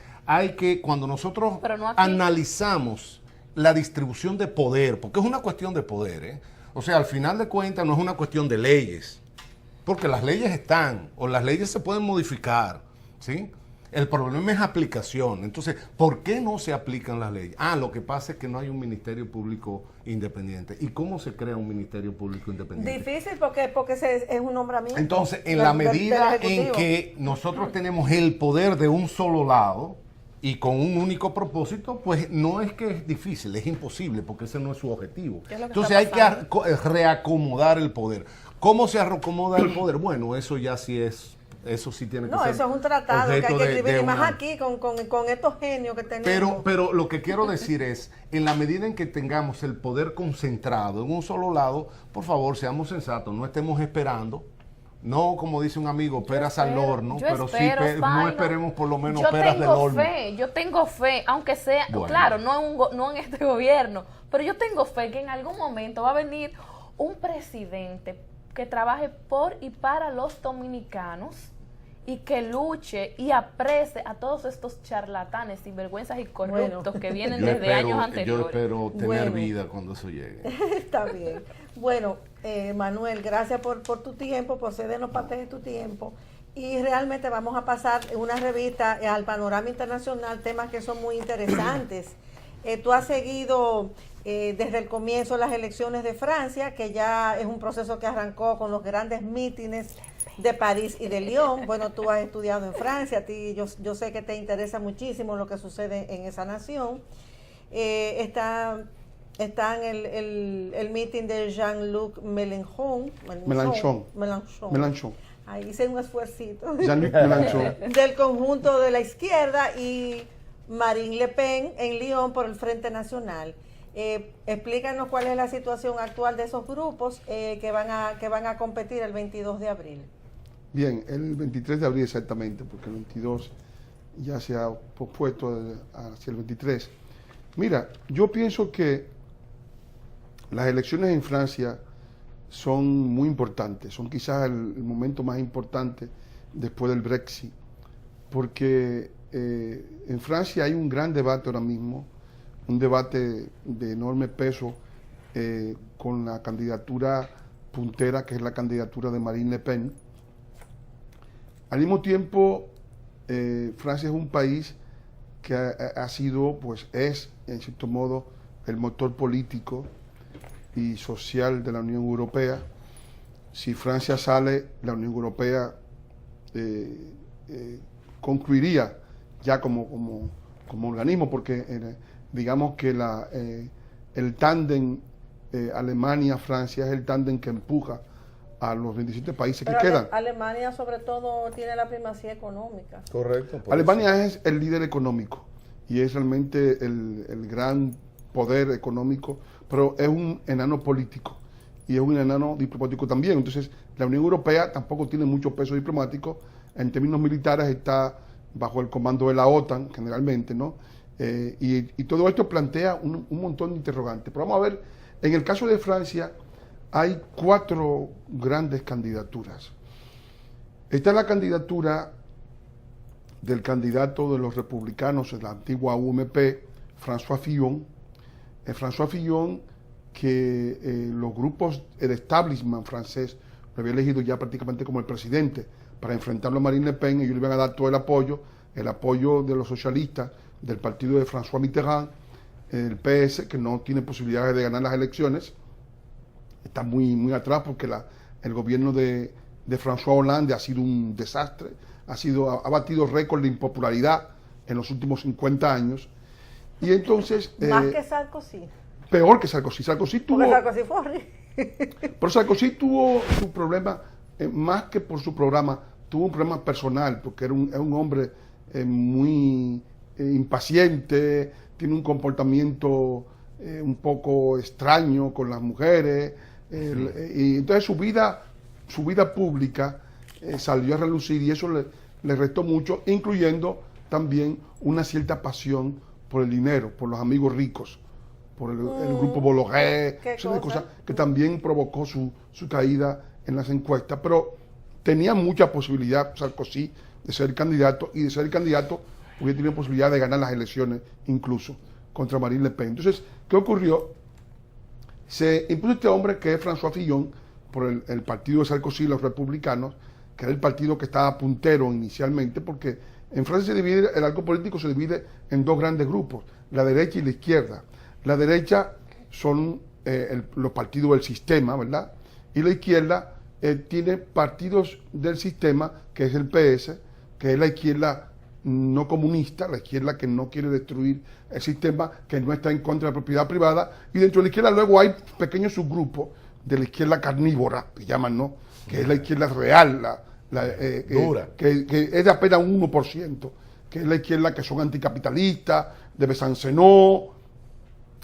cuando nosotros Pero no aquí. analizamos la distribución de poder, porque es una cuestión de poder, ¿eh? O sea, al final de cuentas no es una cuestión de leyes, porque las leyes están, o las leyes se pueden modificar, ¿sí? El problema es aplicación. Entonces, ¿por qué no se aplican las leyes? Lo que pasa es que no hay un Ministerio Público independiente. ¿Y cómo se crea un Ministerio Público independiente? difícil porque es un nombramiento. Entonces, en del- la del medida en Ejecutivo. que nosotros tenemos el poder de un solo lado y con un único propósito, pues no es que es difícil, es imposible, porque ese no es su objetivo. ¿Qué es lo que Entonces está hay que pasando? reacomodar el poder. ¿Cómo se acomoda el poder? Bueno, eso ya sí es, eso sí tiene que No, ser eso es un tratado que hay objeto que de escribir, y más una- aquí con estos genios que tenemos. pero lo que quiero decir es, en la medida en que tengamos el poder concentrado en un solo lado, por favor, seamos sensatos, no estemos esperando. No, como dice un amigo, peras al horno, Yo pero espero, sí, no Faino. esperemos por lo menos Yo peras del tengo horno. yo tengo fe, aunque sea, Bueno. claro, no en este gobierno, pero yo tengo fe que en algún momento va a venir un presidente que trabaje por y para los dominicanos y que luche y aprese a todos estos charlatanes, sinvergüenzas y corruptos que vienen desde años anteriores. Yo espero tener Bueno. vida cuando eso llegue. Está bien. Bueno, Manuel, gracias por tu tiempo, por cedernos parte de tu tiempo. Y realmente vamos a pasar en una revista al panorama internacional, temas que son muy interesantes. Tú has seguido desde el comienzo las elecciones de Francia, que ya es un proceso que arrancó con los grandes mítines de París y de Lyon. Bueno, tú has estudiado en Francia, a ti yo sé que te interesa muchísimo lo que sucede en esa nación. Está el meeting de Jean-Luc Mélenchon. Ahí hice un esfuercito. Jean-Luc Mélenchon. Del conjunto de la izquierda y Marine Le Pen en Lyon por el Frente Nacional. Explícanos cuál es la situación actual de esos grupos que van a competir el 22 de abril. Bien, el 23 de abril exactamente, porque el 22 ya se ha pospuesto hacia el 23. Mira, yo pienso que las elecciones en Francia son muy importantes, son quizás el momento más importante después del Brexit, porque en Francia hay un gran debate ahora mismo, un debate de enorme peso con la candidatura puntera, que es la candidatura de Marine Le Pen. Al mismo tiempo, Francia es un país que ha sido, pues es, en cierto modo, el motor político y social de la Unión Europea. Si Francia sale, la Unión Europea concluiría ya como organismo, porque digamos que el tándem Alemania-Francia es el tándem que empuja a los 27 países que quedan. Alemania sobre todo tiene la primacía económica. Correcto. Alemania es el líder económico y es realmente el gran poder económico, pero es un enano político y es un enano diplomático también. Entonces, la Unión Europea tampoco tiene mucho peso diplomático. En términos militares está bajo el comando de la OTAN, generalmente, ¿no? Y todo esto plantea un montón de interrogantes. Pero vamos a ver, en el caso de Francia hay 4 grandes candidaturas. Esta es la candidatura del candidato de los republicanos de la antigua UMP, François Fillon. François Fillon, que los grupos, el establishment francés, lo había elegido ya prácticamente como el presidente para enfrentarlo a Marine Le Pen. Ellos le iban a dar todo el apoyo de los socialistas, del partido de François Mitterrand, el PS, que no tiene posibilidades de ganar las elecciones, está muy atrás porque el gobierno de François Hollande ha sido un desastre, ha batido récord de impopularidad en los últimos 50 años. Y entonces... Más que Sarkozy. Peor que Sarkozy. Sarkozy tuvo... Sarkozy fue horrible. Pero Sarkozy tuvo su problema, más que por su programa, tuvo un problema personal, porque era un hombre muy impaciente, tiene un comportamiento un poco extraño con las mujeres, y entonces su vida pública salió a relucir y eso le restó mucho, incluyendo también una cierta pasión por el dinero, por los amigos ricos, por el grupo Bolloré, esas cosas que también provocó su caída en las encuestas, pero tenía mucha posibilidad Sarkozy de ser candidato, y de ser candidato hubiera tenido posibilidad de ganar las elecciones incluso contra Marine Le Pen. Entonces, ¿qué ocurrió? Se impuso este hombre que es François Fillon por el partido de Sarkozy, los republicanos, que era el partido que estaba puntero inicialmente, porque en Francia el arco político se divide en 2 grandes grupos, la derecha y la izquierda. La derecha son los partidos del sistema, ¿verdad? Y la izquierda tiene partidos del sistema, que es el PS, que es la izquierda no comunista, la izquierda que no quiere destruir el sistema, que no está en contra de la propiedad privada, y dentro de la izquierda luego hay pequeños subgrupos de la izquierda carnívora, que llaman, ¿no? Que es la izquierda real, dura, que es de apenas un 1%, que es la izquierda que son anticapitalistas, de Besancenot,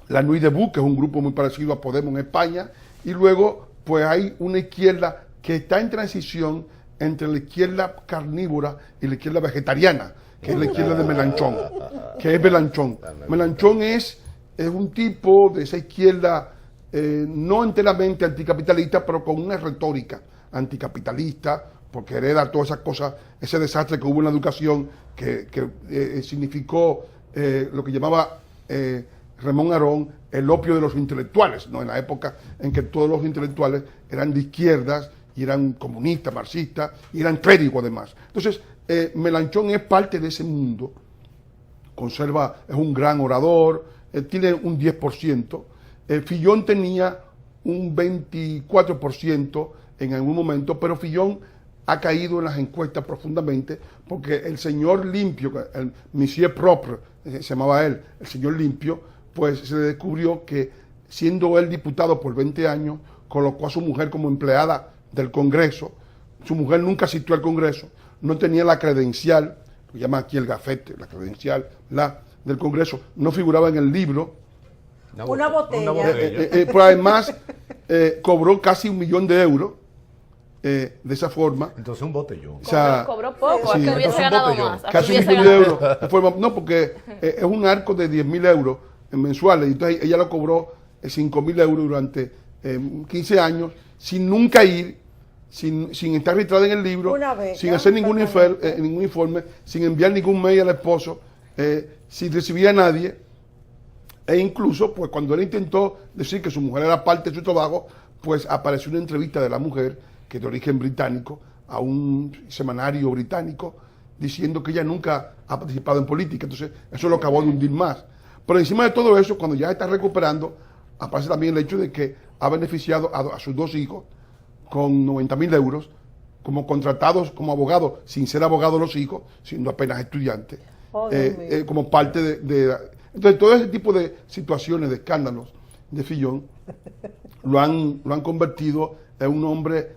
la Nuit Debout, que es un grupo muy parecido a Podemos en España, y luego pues hay una izquierda que está en transición entre la izquierda carnívora y la izquierda vegetariana, que es la izquierda de Mélenchon, que es Mélenchon. Mélenchon es un tipo de esa izquierda no enteramente anticapitalista, pero con una retórica anticapitalista, porque hereda todas esas cosas, ese desastre que hubo en la educación, que significó lo que llamaba Ramón Arón el opio de los intelectuales, ¿no? En la época en que todos los intelectuales eran de izquierdas y eran comunistas, marxistas, y eran clérigos además. Entonces, Mélenchon es parte de ese mundo, es un gran orador, tiene un 10%, Fillon tenía un 24% en algún momento, pero Fillon ha caído en las encuestas profundamente porque el señor Limpio, el Monsieur Propre, se llamaba él, el señor Limpio, pues se le descubrió que siendo él diputado por 20 años, colocó a su mujer como empleada del Congreso. Su mujer nunca asistió al Congreso, no tenía la credencial, lo llama aquí el gafete, la credencial del Congreso, no figuraba en el libro. Una botella. Pero además cobró casi 1 millón de euros de esa forma. Entonces un botellón. O sea, cobró poco, sí, es que hubiese ganado más. Casi 1 millón de euros. No, porque es un arco de 10.000 euros mensuales. Entonces ella lo cobró 5.000 euros durante 15 años, sin nunca ir, sin estar registrada en el libro, sin hacer ningún informe, sin enviar ningún mail al esposo, sin recibir a nadie. E incluso, pues cuando él intentó decir que su mujer era parte de su trabajo, pues apareció una entrevista de la mujer, que es de origen británico, a un semanario británico, diciendo que ella nunca ha participado en política. Entonces, eso lo acabó de hundir más. Pero encima de todo eso, cuando ya está recuperando, aparece también el hecho de que ha beneficiado a sus 2 hijos con 90.000 euros, como contratados como abogados, sin ser abogados los hijos, siendo apenas estudiantes, como parte de entonces, todo ese tipo de situaciones, de escándalos de Fillon, lo han convertido en un hombre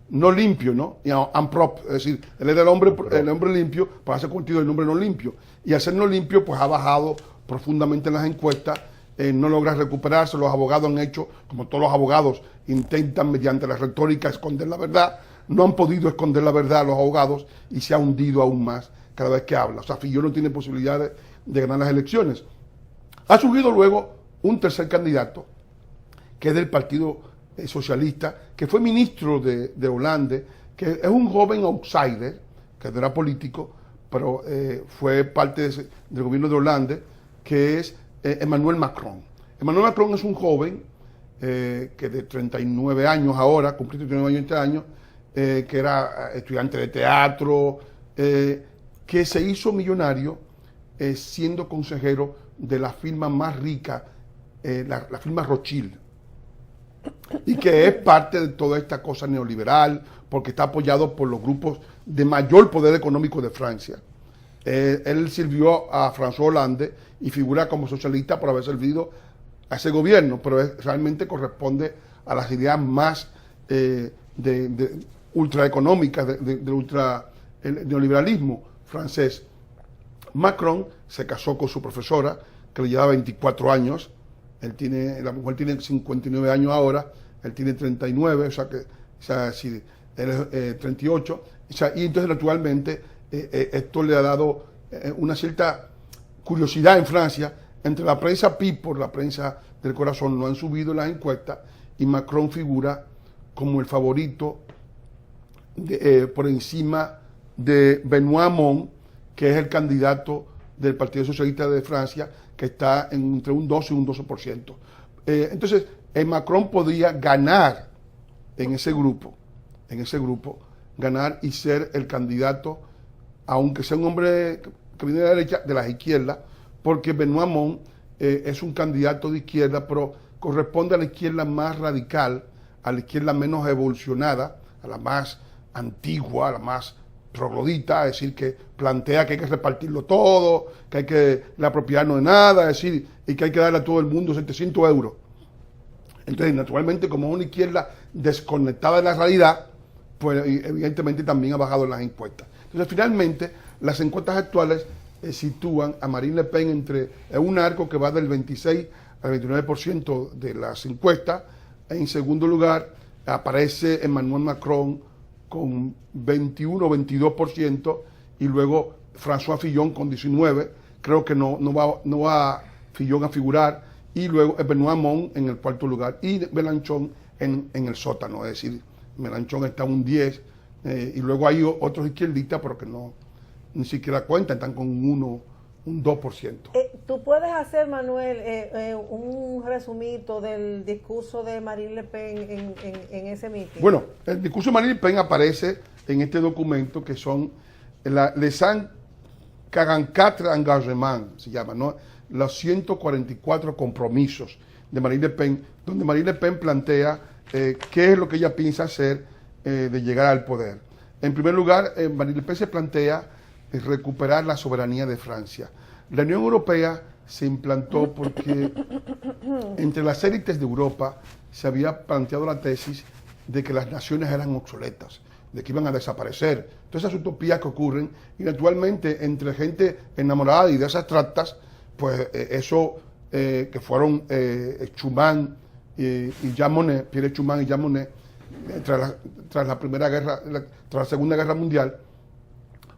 no limpio, ¿no? Unprop, es decir, él era el hombre limpio, pues se ha convertido en el hombre no limpio. Y al ser no limpio, pues ha bajado profundamente en las encuestas, no logra recuperarse. Los abogados han hecho, como todos los abogados, intentan mediante la retórica esconder la verdad. No han podido esconder la verdad los abogados y se ha hundido aún más cada vez que habla. O sea, Fillon no tiene posibilidades de ganar las elecciones. Ha surgido luego un tercer candidato, que es del Partido Socialista, que fue ministro de Hollande, que es un joven outsider, que no era político, pero fue parte del gobierno de Hollande, que es Emmanuel Macron. Emmanuel Macron es un joven que de 39 años ahora, cumplió 39 años este año, que era estudiante de teatro, que se hizo millonario siendo consejero de la firma más rica, la firma Rothschild, y que es parte de toda esta cosa neoliberal, porque está apoyado por los grupos de mayor poder económico de Francia. Él sirvió a François Hollande y figura como socialista por haber servido a ese gobierno, pero realmente corresponde a las ideas más ultraeconómicas del neoliberalismo francés. Macron se casó con su profesora, que le llevaba 24 años. La mujer tiene 59 años ahora, él tiene 39, sí, él es 38. Y entonces, naturalmente, esto le ha dado una cierta curiosidad en Francia. Entre la prensa People, la prensa del corazón, lo han subido en las encuestas y Macron figura como el favorito por encima de Benoît Hamon, que es el candidato del Partido Socialista de Francia, que está entre un 12 y un 12%. Entonces, Macron podría ganar en ese grupo, ganar y ser el candidato, aunque sea un hombre que viene de la derecha, de las izquierdas, porque Benoît Hamon es un candidato de izquierda, pero corresponde a la izquierda más radical, a la izquierda menos evolucionada, a la más antigua, a la más troglodita, es decir, que plantea que hay que repartirlo todo, que la propiedad no es nada, es decir, y que hay que darle a todo el mundo 700 euros. Entonces, naturalmente, como es una izquierda desconectada de la realidad, pues evidentemente también ha bajado en las encuestas. Entonces, finalmente, las encuestas actuales sitúan a Marine Le Pen entre un arco que va del 26 al 29% de las encuestas. En segundo lugar, aparece Emmanuel Macron con 21 o 22%, y luego François Fillon con 19%. Creo que no va Fillon a figurar, y luego Benoît Hamon en el cuarto lugar, y Mélenchon en el sótano, es decir, Mélenchon está un 10%, y luego hay otros izquierdistas, pero que ni siquiera cuentan, están con un 2%. ¿Tú puedes hacer, Manuel, un resumito del discurso de Marine Le Pen en ese mitin? Bueno, el discurso de Marine Le Pen aparece en este documento que son les 144 engagements, se llama, ¿no? Los 144 compromisos de Marine Le Pen, donde Marine Le Pen plantea qué es lo que ella piensa hacer de llegar al poder. En primer lugar, Marine Le Pen se plantea recuperar la soberanía de Francia. La Unión Europea se implantó porque entre las élites de Europa se había planteado la tesis de que las naciones eran obsoletas, de que iban a desaparecer. Todas esas utopías que ocurren, y naturalmente entre gente enamorada de ideas abstractas, pues eso que fueron Schuman y Jean Monnet, Pierre Schuman y Jean Monnet, tras la Segunda Guerra Mundial,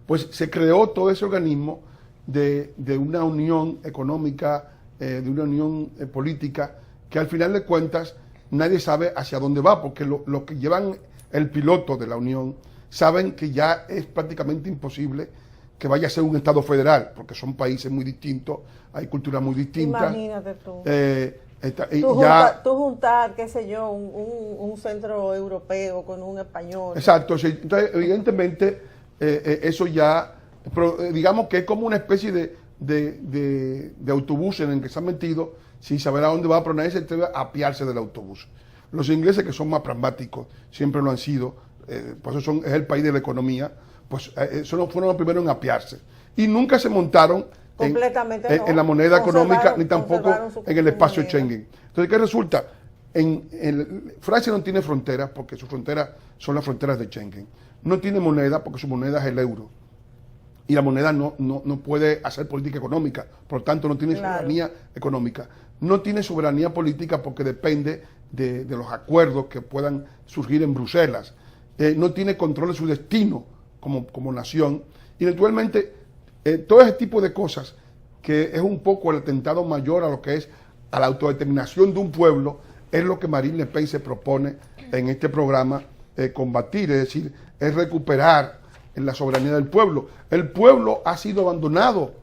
pues se creó todo ese organismo de una unión económica, de una unión política, que al final de cuentas nadie sabe hacia dónde va, porque los que llevan el piloto de la unión saben que ya es prácticamente imposible que vaya a ser un Estado federal, porque son países muy distintos, hay culturas muy distintas. Imagínate tú. Tú juntar, qué sé yo, un centro europeo con un español. Exacto, sí. Entonces evidentemente eso ya, digamos que es como una especie de autobús en el que se han metido sin saber a dónde va, pero nadie se atreve a apiarse del autobús. Los ingleses, que son más pragmáticos, siempre lo han sido, por eso es el país de la economía, pues fueron los primeros en apiarse. Y nunca se montaron en la moneda económica, ni tampoco en el espacio Schengen. Entonces, ¿qué resulta? Francia no tiene fronteras, porque sus fronteras son las fronteras de Schengen. No tiene moneda, porque su moneda es el euro. Y la moneda no puede hacer política económica, por lo tanto no tiene soberanía económica. No tiene soberanía política porque depende de los acuerdos que puedan surgir en Bruselas. No tiene control de su destino como nación. Y naturalmente, todo ese tipo de cosas, que es un poco el atentado mayor a lo que es a la autodeterminación de un pueblo, es lo que Marine Le Pen se propone en este programa combatir, es decir, es recuperar la soberanía del pueblo. El pueblo ha sido abandonado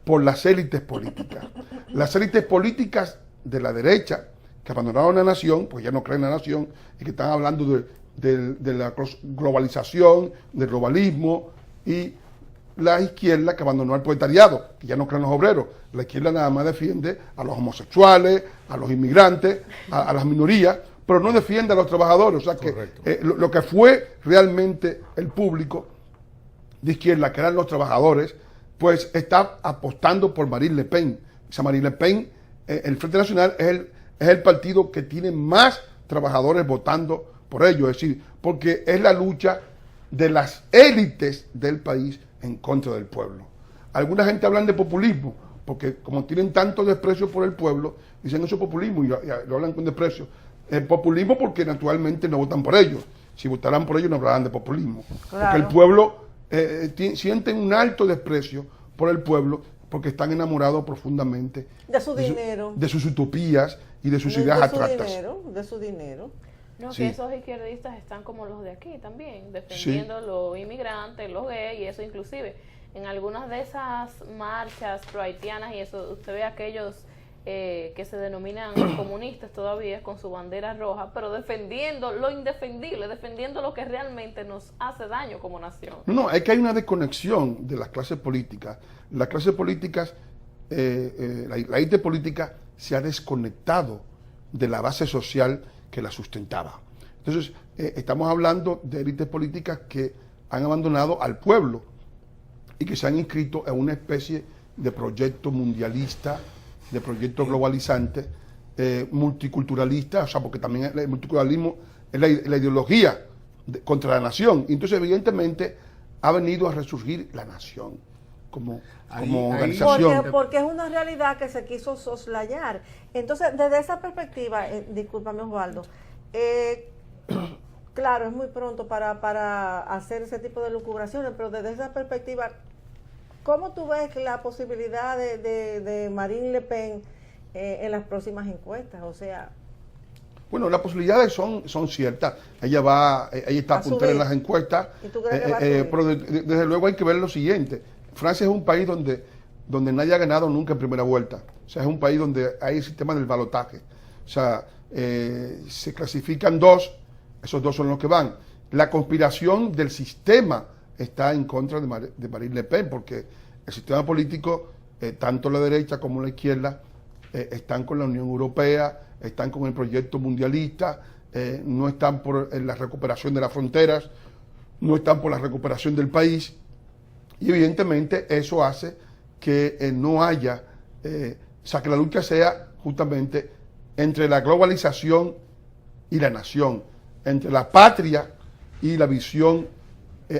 por las élites políticas. Las élites políticas de la derecha, que abandonaron la nación, pues ya no creen en la nación, y que están hablando de la globalización, del globalismo, y la izquierda, que abandonó al proletariado, que ya no creen en los obreros. La izquierda nada más defiende a los homosexuales, a los inmigrantes, a las minorías, pero no defiende a los trabajadores. O sea que lo que fue realmente el público de izquierda, que eran los trabajadores, pues está apostando por Marine Le Pen. O sea, Marine Le Pen, el Frente Nacional es el partido que tiene más trabajadores votando por ello, es decir, porque es la lucha de las élites del país en contra del pueblo. Alguna gente hablan de populismo, porque como tienen tanto desprecio por el pueblo, dicen eso es populismo y lo hablan con desprecio. Populismo porque naturalmente no votan por ellos. Si votaran por ellos no hablarán de populismo. Claro. Porque el pueblo sienten un alto desprecio por el pueblo porque están enamorados profundamente de su dinero, de sus utopías y de sus ideas abstractas. De su dinero. No, sí. Que esos izquierdistas están como los de aquí también, defendiendo los inmigrantes, los gays y eso. Inclusive en algunas de esas marchas pro-haitianas y eso, usted ve aquellos que se denominan comunistas todavía con su bandera roja, pero defendiendo lo indefendible, defendiendo lo que realmente nos hace daño como nación. No, es que hay una desconexión de las clases políticas. Las clases políticas, la élite política se ha desconectado de la base social que la sustentaba. Entonces, estamos hablando de élites políticas que han abandonado al pueblo y que se han inscrito en una especie de proyecto mundialista, de proyecto globalizante, multiculturalista, o sea, porque también el multiculturalismo es la ideología contra la nación. Y entonces, evidentemente, ha venido a resurgir la nación como organización. Porque es una realidad que se quiso soslayar. Entonces, desde esa perspectiva, discúlpame Osvaldo, claro, es muy pronto para hacer ese tipo de lucubraciones, pero desde esa perspectiva, ¿cómo tú ves la posibilidad de Marine Le Pen en las próximas encuestas? O sea... Bueno, las posibilidades son ciertas. Ella está puntera en las encuestas, ¿Y tú crees que va a subir? pero desde luego hay que ver lo siguiente. Francia es un país donde donde nadie ha ganado nunca en primera vuelta. O sea, es un país donde hay el sistema del balotaje. O sea, se clasifican dos, esos dos son los que van. La conspiración del sistema está en contra de Marine Le Pen, porque el sistema político, tanto la derecha como la izquierda, están con la Unión Europea, están con el proyecto mundialista, no están por la recuperación de las fronteras, no están por la recuperación del país, y evidentemente eso hace que no haya, o sea, que la lucha sea justamente entre la globalización y la nación, entre la patria y la visión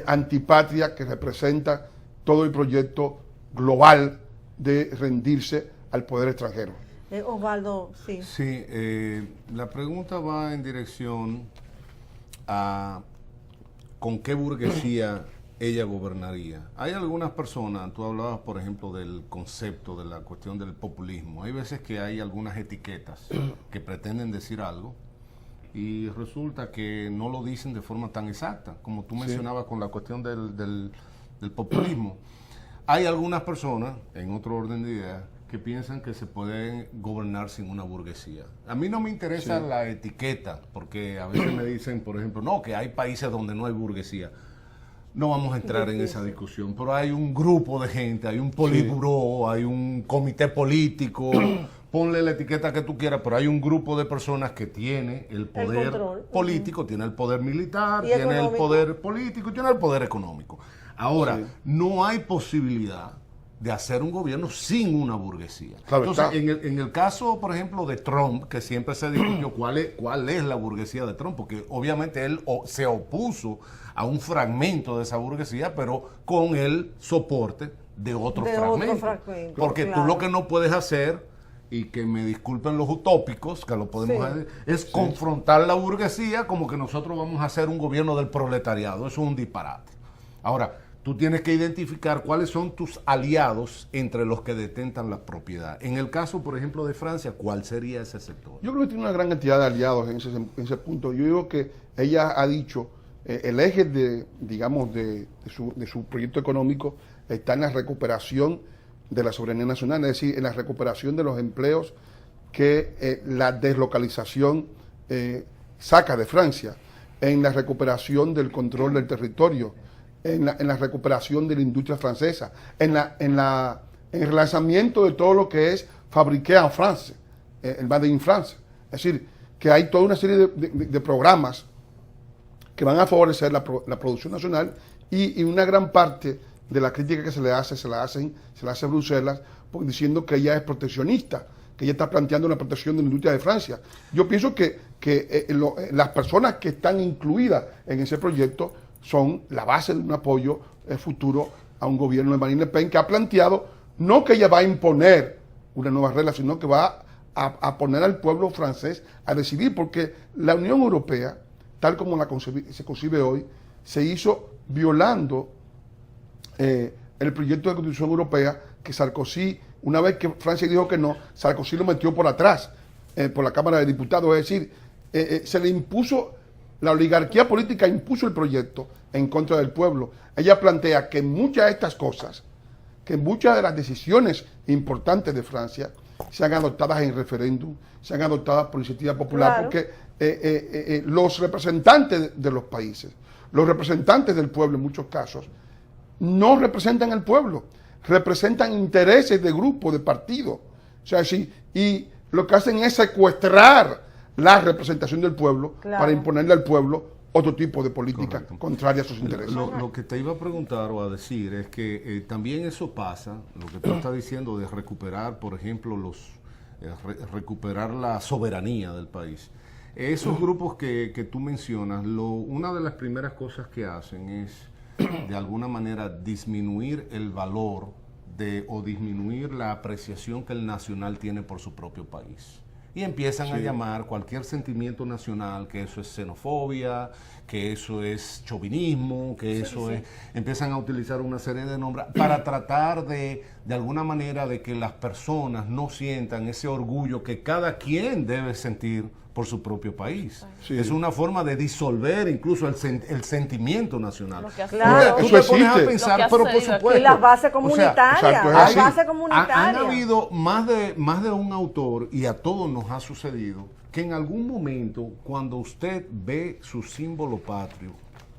antipatria que representa todo el proyecto global de rendirse al poder extranjero. Osvaldo, sí. Sí, la pregunta va en dirección a con qué burguesía ella gobernaría. Hay algunas personas, tú hablabas por ejemplo del concepto de la cuestión del populismo, hay veces que hay algunas etiquetas que pretenden decir algo y resulta que no lo dicen de forma tan exacta, como tú mencionabas con la cuestión del populismo. Hay algunas personas, en otro orden de ideas, que piensan que se pueden gobernar sin una burguesía. A mí no me interesa la etiqueta, porque a veces me dicen, por ejemplo, no, que hay países donde no hay burguesía. No vamos a entrar en esa discusión, pero hay un grupo de gente, hay un politburó, hay un comité político, ponle la etiqueta que tú quieras, pero hay un grupo de personas que tiene el poder político, tiene el poder militar, tiene el poder político y tiene el poder económico. Ahora, no hay posibilidad de hacer un gobierno sin una burguesía. Entonces, en el caso, por ejemplo, de Trump, que siempre se discutió cuál es la burguesía de Trump, porque obviamente él se opuso a un fragmento de esa burguesía, pero con el soporte de otro fragmento. Porque tú lo que no puedes hacer, y que me disculpen los utópicos, que lo podemos hacer, es confrontar la burguesía como que nosotros vamos a hacer un gobierno del proletariado. Eso es un disparate. Ahora, tú tienes que identificar cuáles son tus aliados entre los que detentan la propiedad. En el caso, por ejemplo, de Francia, ¿cuál sería ese sector? Yo creo que tiene una gran cantidad de aliados en ese punto. Yo digo que ella ha dicho, el eje de su proyecto económico está en la recuperación de la soberanía nacional, es decir, en la recuperación de los empleos que la deslocalización saca de Francia, en la recuperación del control del territorio, en la recuperación de la industria francesa, en el relanzamiento de todo lo que es fabriqué en France, el Made in France. Es decir, que hay toda una serie de programas que van a favorecer la producción nacional y una gran parte de la crítica que se le hace a Bruselas diciendo que ella es proteccionista, que ella está planteando una protección de la industria de Francia. Yo pienso que las personas que están incluidas en ese proyecto son la base de un apoyo futuro a un gobierno de Marine Le Pen, que ha planteado no que ella va a imponer una nueva regla, sino que va a poner al pueblo francés a decidir, porque la Unión Europea, tal como se concibe hoy, se hizo violando el proyecto de Constitución Europea que Sarkozy, una vez que Francia dijo que no, Sarkozy lo metió por atrás, por la Cámara de Diputados. Es decir, se le impuso, la oligarquía política impuso el proyecto en contra del pueblo. Ella plantea que muchas de estas cosas, que muchas de las decisiones importantes de Francia sean adoptadas en referéndum, sean adoptadas por iniciativa popular, porque los representantes de los países, los representantes del pueblo en muchos casos, no representan al pueblo, representan intereses de grupos, de partidos. O sea, y lo que hacen es secuestrar la representación del pueblo para imponerle al pueblo otro tipo de política contraria a sus intereses. Lo que te iba a preguntar o a decir es que también eso pasa, lo que tú estás diciendo de recuperar, por ejemplo, recuperar la soberanía del país. Esos grupos que tú mencionas, una de las primeras cosas que hacen es de alguna manera disminuir el valor o disminuir la apreciación que el nacional tiene por su propio país. Y empiezan a llamar cualquier sentimiento nacional, que eso es xenofobia, que eso es chauvinismo, que eso es... Empiezan a utilizar una serie de nombres para tratar de alguna manera de que las personas no sientan ese orgullo que cada quien debe sentir por su propio país. Sí. Es una forma de disolver incluso el sentimiento nacional. Lo que ha Claro. Tú Eso te pones a existe. pensar, Lo que ha pero por sucedido aquí. supuesto. Y las bases o sea, comunitarias, exacto, es las así. bases han comunitarias. habido más de un autor, y a todos nos ha sucedido, que en algún momento, cuando usted ve su símbolo patrio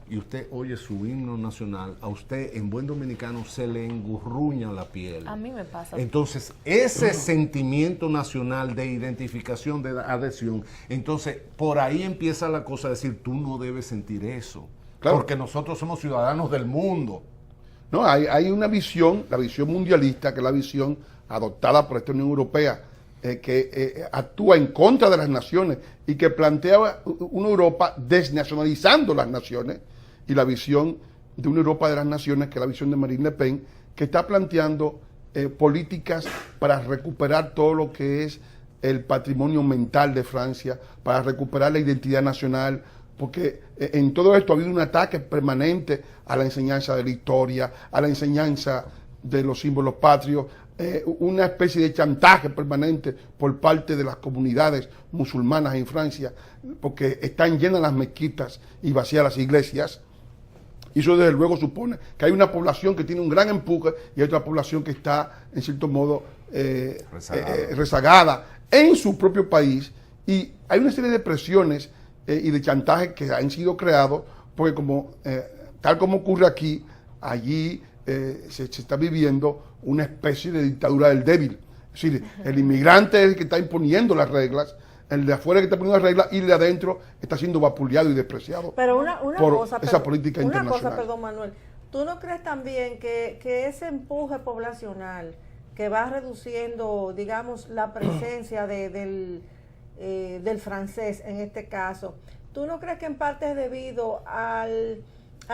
y usted oye su himno nacional, a usted en buen dominicano se le engurruña la piel. A mí me pasa. Entonces, ese sentimiento nacional de identificación, de adhesión, entonces por ahí empieza la cosa a decir, tú no debes sentir eso, Claro. porque nosotros somos ciudadanos del mundo. No, hay una visión, la visión mundialista, que es la visión adoptada por esta Unión Europea, que actúa en contra de las naciones y que plantea una Europa desnacionalizando las naciones, y la visión de una Europa de las naciones, que es la visión de Marine Le Pen, que está planteando políticas para recuperar todo lo que es el patrimonio mental de Francia, para recuperar la identidad nacional, porque en todo esto ha habido un ataque permanente a la enseñanza de la historia, a la enseñanza de los símbolos patrios, una especie de chantaje permanente por parte de las comunidades musulmanas en Francia, porque están llenas las mezquitas y vacías las iglesias. Y eso desde luego supone que hay una población que tiene un gran empuje y hay otra población que está, en cierto modo, rezagada en su propio país. Y hay una serie de presiones y de chantajes que han sido creados, porque tal como ocurre aquí, allí se está viviendo una especie de dictadura del débil. Es decir, el inmigrante es el que está imponiendo las reglas, el de afuera que está poniendo las reglas, y el de adentro está siendo vapuleado y despreciado Pero una por cosa, esa política una internacional. cosa, perdón, Manuel, ¿tú no crees también que ese empuje poblacional que va reduciendo, digamos, la presencia del francés en este caso, ¿tú no crees que en parte es debido a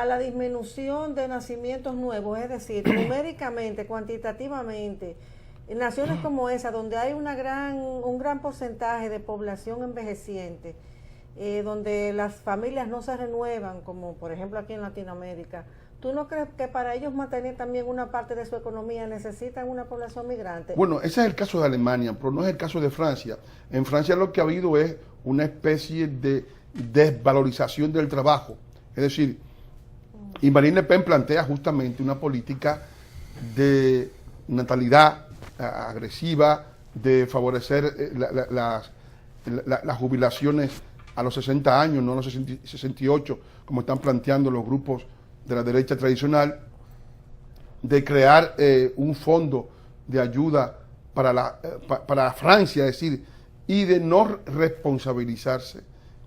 la disminución de nacimientos nuevos? Es decir, numéricamente, cuantitativamente, en naciones como esa, donde hay un gran porcentaje de población envejeciente, donde las familias no se renuevan, como por ejemplo aquí en Latinoamérica, ¿tú no crees que para ellos mantener también una parte de su economía necesitan una población migrante? Bueno, ese es el caso de Alemania, pero no es el caso de Francia. En Francia lo que ha habido es una especie de desvalorización del trabajo. Es decir, y Marine Le Pen plantea justamente una política de natalidad agresiva, de favorecer las jubilaciones a los 60 años, no a los 68, como están planteando los grupos de la derecha tradicional, de crear un fondo de ayuda para Francia, es decir, y de no responsabilizarse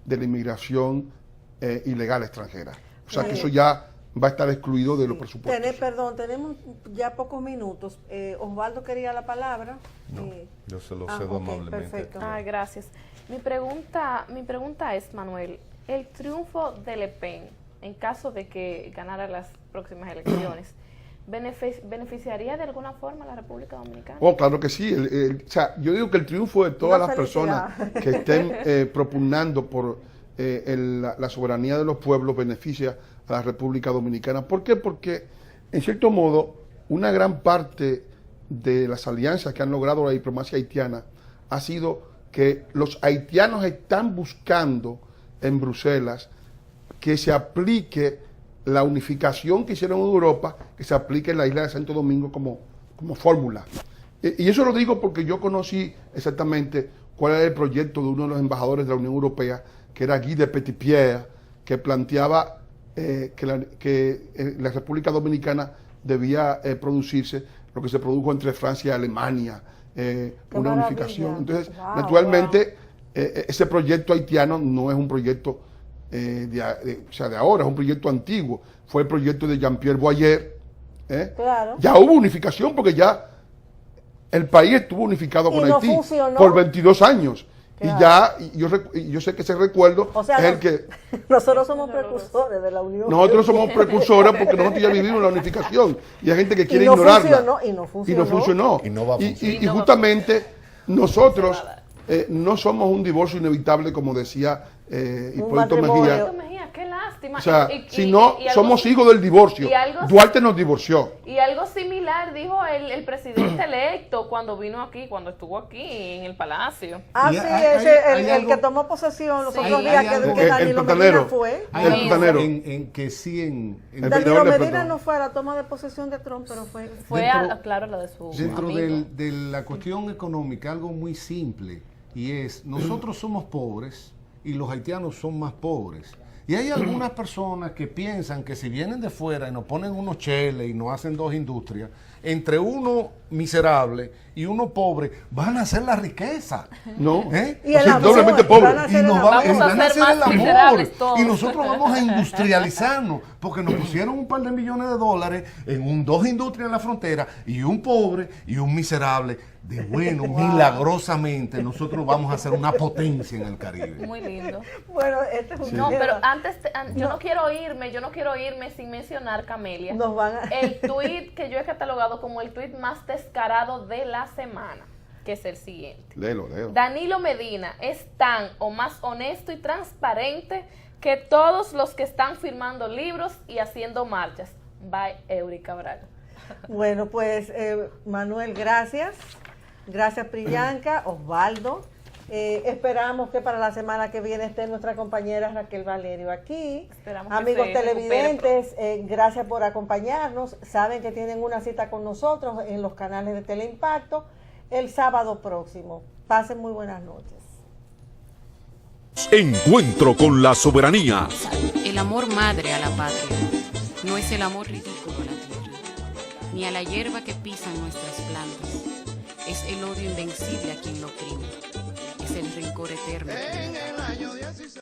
de la inmigración ilegal extranjera. O sea, que eso ya va a estar excluido de los presupuestos. Perdón, tenemos ya pocos minutos. Osvaldo quería la palabra. No, yo se lo cedo ok, amablemente. perfecto. Gracias. Mi pregunta es, Manuel, el triunfo de Le Pen, en caso de que ganara las próximas elecciones, ¿beneficiaría de alguna forma a la República Dominicana? Oh, claro que sí. O sea, yo digo que el triunfo de todas las personas que estén propugnando por la soberanía de los pueblos beneficia a la República Dominicana. ¿Por qué? Porque, en cierto modo, una gran parte de las alianzas que han logrado la diplomacia haitiana ha sido que los haitianos están buscando en Bruselas que se aplique la unificación que hicieron en Europa, que se aplique en la isla de Santo Domingo como fórmula. Y eso lo digo porque yo conocí exactamente cuál era el proyecto de uno de los embajadores de la Unión Europea, que era Guy de Petitpierre, que planteaba que la República Dominicana debía producirse lo que se produjo entre Francia y Alemania, una unificación. Entonces, naturalmente, ese proyecto haitiano no es un proyecto de ahora, es un proyecto antiguo. Fue el proyecto de Jean-Pierre Boyer. Claro. Ya hubo unificación porque ya el país estuvo unificado con no Haití funcionó. por 22 años. Claro. Y yo sé que ese recuerdo O sea, es el que... nosotros somos precursores de la Unión. Nosotros somos precursores porque nosotros ya vivimos la unificación y hay gente que quiere Y no ignorarla. funcionó, y no funcionó. Y no va a funcionar. Y justamente nosotros no somos un divorcio inevitable, como decía Hipólito matrimonio. Mejía. Hipólito Mejía, qué lástima. lástima. O sea, Y- si y- no, y algo- somos hijos del divorcio. y algo- Duarte nos divorció. Y algo similar dijo el presidente electo cuando vino aquí, cuando estuvo aquí en el Palacio. Ah, Y sí, hay el algo- que tomó posesión los Sí. otros Hay días, algo- que el Danilo platanero. Medina fue. Hay El algo platanero. en que sí El Danilo videador de Medina Platón. no fue a la toma de posesión de Trump, pero fue... Fue, Dentro- claro, la de su Dentro amigo. de la cuestión económica, algo muy simple, y es, nosotros somos pobres y los haitianos son más pobres. Y hay algunas personas que piensan que si vienen de fuera y nos ponen unos cheles y nos hacen dos industrias, entre uno miserable y uno pobre, van a hacer la riqueza. No. ¿Eh? Y el O sea, amor, doblemente van pobre. a hacer Y nos el va- amor. Vamos a van a ser hacer más el amor. miserables todos. Y nosotros vamos a industrializarnos, porque nos pusieron un par de millones de dólares en dos industrias en la frontera, y un pobre y un miserable. De bueno, milagrosamente, nosotros vamos a ser una potencia en el Caribe. Muy lindo. Bueno, este es un No, tema. pero antes, yo no quiero irme sin mencionar, Camelia, Nos van a... el tuit que yo he catalogado como el tuit más descarado de la semana, que es el siguiente. Léelo. Danilo Medina es tan o más honesto y transparente que todos los que están firmando libros y haciendo marchas. Bye, Eury Cabral. Bueno, pues Manuel, gracias. Gracias, Priyanka, Osvaldo. Esperamos que para la semana que viene esté nuestra compañera Raquel Valerio aquí. Esperamos que Amigos se televidentes, gracias por acompañarnos. Saben que tienen una cita con nosotros en los canales de Teleimpacto el sábado próximo. Pasen muy buenas noches. Encuentro con la soberanía. El amor madre a la patria no es el amor ridículo a la tierra, ni a la hierba que pisan nuestras plantas. Es el odio invencible a quien lo oprime, es el rencor eterno. En el año 16.